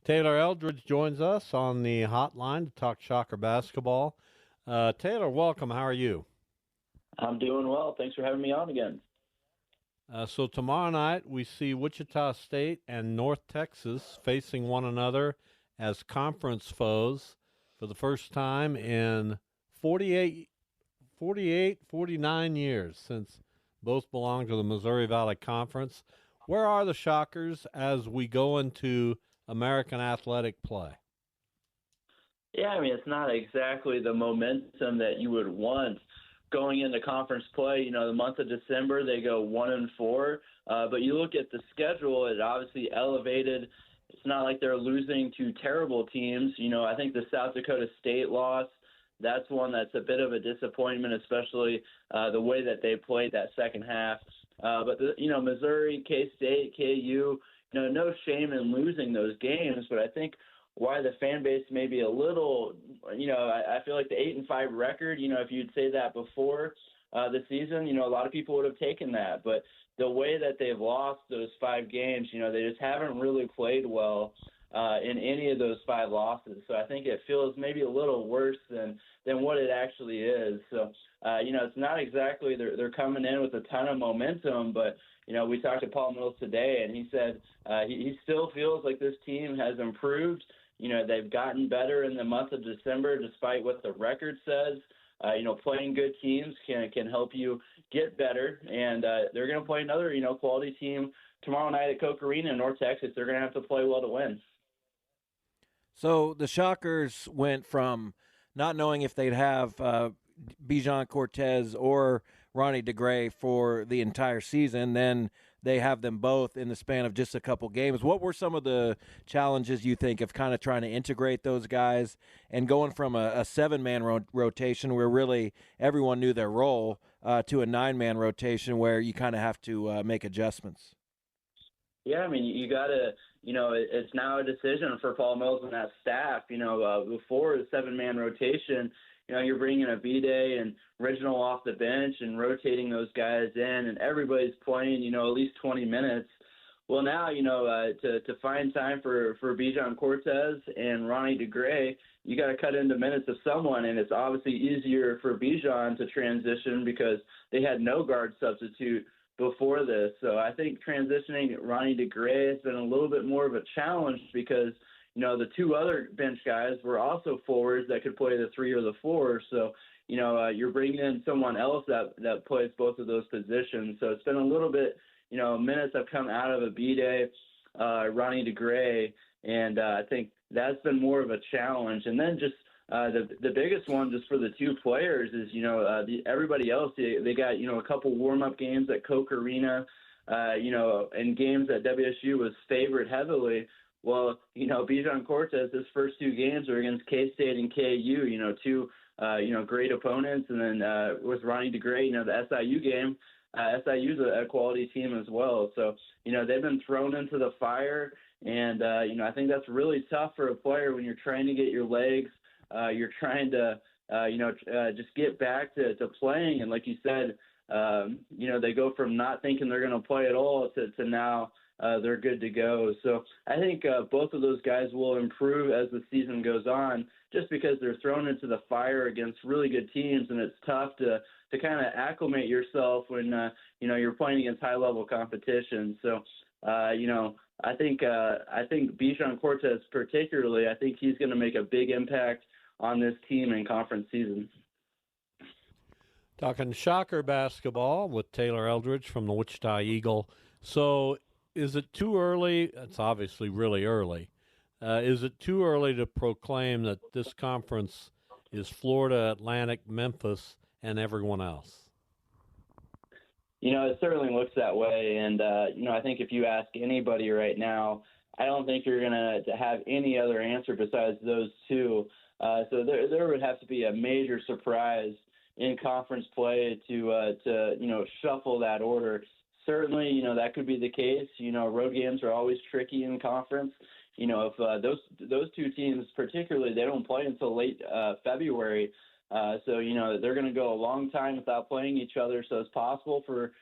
Taylor Eldrige joins us on the hotline to talk Shocker basketball. Taylor, welcome. How are you? I'm doing well. Thanks for having me on again. So tomorrow night we see Wichita State and North Texas facing one another as conference foes for the first time in 48, 49 years since both belong to the Missouri Valley Conference. Where are the Shockers as we go into American athletic play? Yeah, I mean, it's not exactly the momentum that you would want going into conference play. The month of December, they go 1-4. But you look at the schedule, it obviously elevated. It's not like they're losing to terrible teams. I think the South Dakota State loss, that's one that's a bit of a disappointment, especially the way that they played that second half. But Missouri, K-State, KU, no shame in losing those games. But I think why the fan base may be a little, I feel like the 8-5 record, if you'd say that before the season, a lot of people would have taken that. But the way that they've lost those 5 games, they just haven't really played well in any of those 5 losses. So I think it feels maybe a little worse than what it actually is. So, it's not exactly they're coming in with a ton of momentum, but we talked to Paul Mills today, and he said he still feels like this team has improved. They've gotten better in the month of December, despite what the record says. Playing good teams can help you get better, and they're going to play another, quality team tomorrow night at Coke Arena in North Texas. They're going to have to play well to win. So the Shockers went from not knowing if they'd have Bijan Cortez or Ronnie DeGray for the entire season. Then they have them both in the span of just a couple games. What were some of the challenges you think of kind of trying to integrate those guys and going from a seven-man rotation where really everyone knew their role to a nine-man rotation where you kind of have to make adjustments? Yeah, I mean, you got to, it's now a decision for Paul Mills and that staff. Before the seven-man rotation, you're bringing a B-Day and Reginald off the bench and rotating those guys in, and everybody's playing, at least 20 minutes. Well, now, to find time for Bijan Cortez and Ronnie DeGray, you got to cut into minutes of someone, and it's obviously easier for Bijan to transition because they had no guard substitute before this. So I think transitioning Ronnie DeGray has been a little bit more of a challenge because, the two other bench guys were also forwards that could play the 3 or the 4. So, you're bringing in someone else that plays both of those positions. So it's been a little bit, minutes have come out of a B-Day, Ronnie DeGray, and I think that's been more of a challenge. And then just the biggest one just for the two players is, everybody else, they got, a couple warm-up games at Coke Arena, and games that WSU was favored heavily. Well, Bijan Cortez, his first 2 games are against K-State and KU, two, great opponents. And then with Ronnie DeGray, the SIU game, SIU's a quality team as well. So, they've been thrown into the fire. And, I think that's really tough for a player when you're trying to get your legs. You're trying to, just get back to playing. And like you said, they go from not thinking they're going to play at all to now they're good to go. So I think both of those guys will improve as the season goes on just because they're thrown into the fire against really good teams, and it's tough to kind of acclimate yourself when, you're playing against high-level competition. So, I think Bijan Cortez particularly, I think he's going to make a big impact on this team in conference season. Talking Shocker basketball with Taylor Eldridge from the Wichita Eagle. So is it too early? It's obviously really early. Is it too early to proclaim that this conference is Florida, Atlantic, Memphis, and everyone else? It certainly looks that way. And, I think if you ask anybody right now, I don't think you're going to have any other answer besides those two. So there would have to be a major surprise in conference play to shuffle that order. Certainly, that could be the case. Road games are always tricky in conference. If those two teams particularly, they don't play until late February. So they're going to go a long time without playing each other. So it's possible for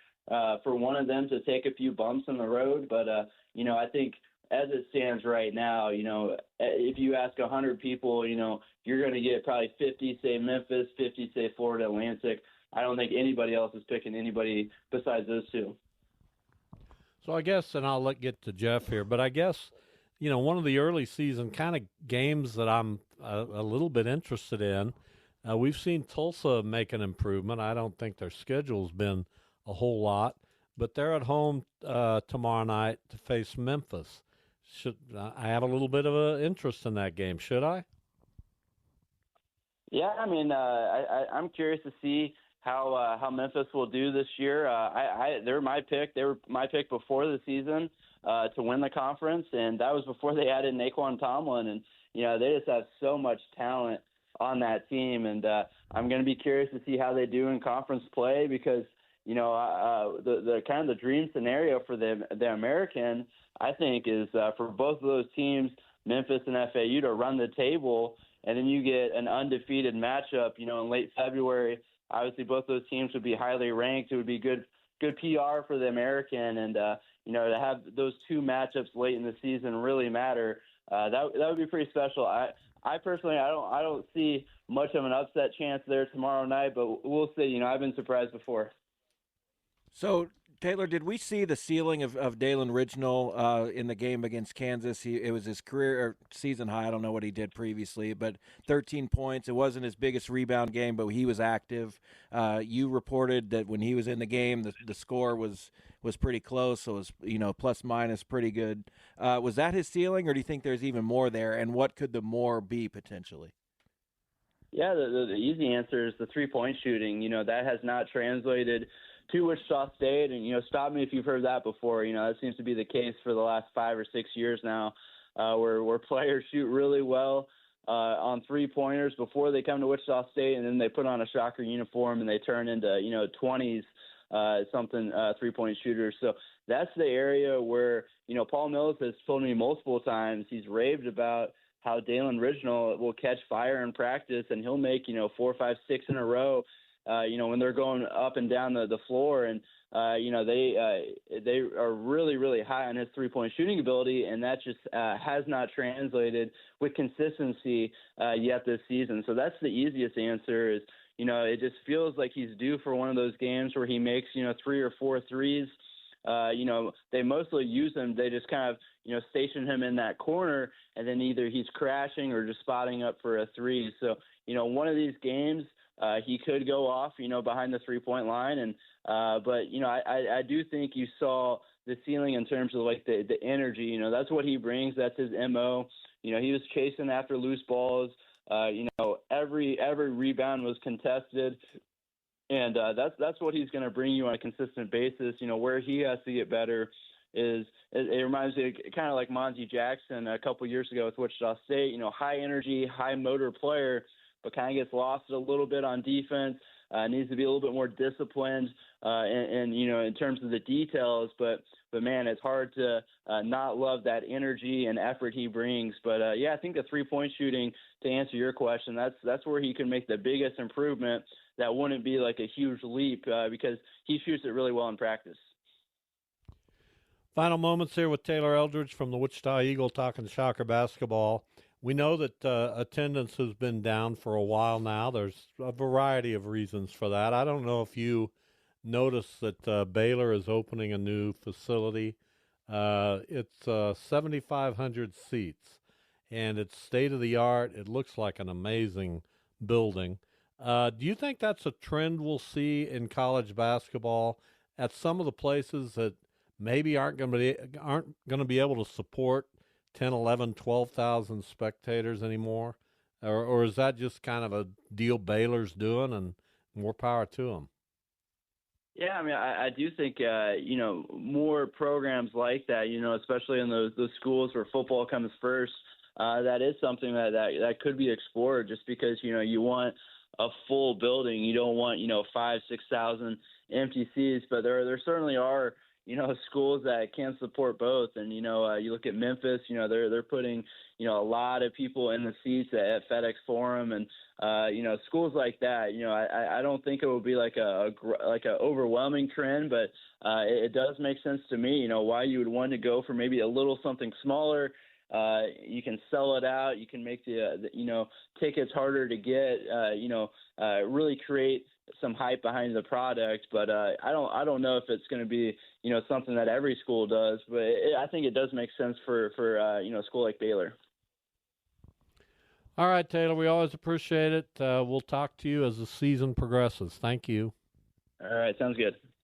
one of them to take a few bumps in the road. But I think as it stands right now, if you ask 100 people, you're going to get probably 50 say Memphis, 50 say Florida Atlantic. I don't think anybody else is picking anybody besides those two. So I guess, and I'll get to Jeff here, but I guess, one of the early season kind of games that I'm a little bit interested in, we've seen Tulsa make an improvement. I don't think their schedule's been a whole lot, but they're at home tomorrow night to face Memphis. Should I have a little bit of an interest in that game? Should I? Yeah, I mean, I'm curious to see how Memphis will do this year. They're my pick. They were my pick before the season to win the conference, and that was before they added Naquan Tomlin. And they just have so much talent on that team, and I'm going to be curious to see how they do in conference play because the kind of the dream scenario for the American, I think, is for both of those teams, Memphis and FAU, to run the table, and then you get an undefeated matchup, in late February. Obviously, both those teams would be highly ranked. It would be good PR for the American, and to have those two matchups late in the season really matter. That would be pretty special. I personally, I don't see much of an upset chance there tomorrow night, but we'll see. I've been surprised before. So, Taylor, did we see the ceiling of Dalen Ridgenell in the game against Kansas? It was his career or season high. I don't know what he did previously, but 13 points. It wasn't his biggest rebound game, but he was active. You reported that when he was in the game, the score was pretty close, so it was plus minus pretty good. Was that his ceiling, or do you think there's even more there? And what could the more be potentially? Yeah, the easy answer is the 3-point shooting. That has not translated to Wichita State, and stop me if you've heard that before. That seems to be the case for the last 5 or 6 years now, where players shoot really well on 3-pointers before they come to Wichita State, and then they put on a Shocker uniform and they turn into 20s something 3-point shooters. So that's the area where Paul Mills has told me multiple times. He's raved about how Dalen Ridgenell will catch fire in practice, and he'll make 4, 5, 6 in a row. When they're going up and down the floor, and they are really, really high on his 3-point shooting ability, and that just has not translated with consistency yet this season. So that's the easiest answer. Is it just feels like he's due for one of those games where he makes 3 or 4 threes. They mostly use him. They just kind of station him in that corner, and then either he's crashing or just spotting up for a 3. So one of these games. He could go off, behind the 3-point line, and but I do think you saw the ceiling in terms of like the energy. That's what he brings. That's his MO. He was chasing after loose balls. Every rebound was contested, and that's what he's going to bring you on a consistent basis. Where he has to get better is it reminds me kind of like Monty Jackson a couple years ago with Wichita State. High energy, high motor player, but kind of gets lost a little bit on defense, needs to be a little bit more disciplined and in terms of the details. But man, it's hard to not love that energy and effort he brings. But, I think the 3-point shooting, to answer your question, that's where he can make the biggest improvement. That wouldn't be like a huge leap because he shoots it really well in practice. Final moments here with Taylor Eldrige from the Wichita Eagle talking Shocker basketball. We know that attendance has been down for a while now. There's a variety of reasons for that. I don't know if you noticed that Baylor is opening a new facility. It's 7,500 seats, and it's state-of-the-art. It looks like an amazing building. Do you think that's a trend we'll see in college basketball at some of the places that maybe aren't going to be able to support 10, 11, 12,000 spectators anymore? Or is that just kind of a deal Baylor's doing, and more power to them? Yeah, I mean, I do think, more programs like that, especially in those schools where football comes first, that is something that could be explored just because, you want a full building. You don't want, 5,000, 6,000 empty seats, but there certainly are, schools that can support both. And, you look at Memphis, they're putting, a lot of people in the seats at FedEx Forum, and, schools like that, I don't think it will be like a overwhelming trend, but it does make sense to me, why you would want to go for maybe a little something smaller. You can sell it out. You can make the tickets harder to get. Really create some hype behind the product. But I don't know if it's going to be something that every school does. But I think it does make sense for a school like Baylor. All right, Taylor. We always appreciate it. We'll talk to you as the season progresses. Thank you. All right, sounds good.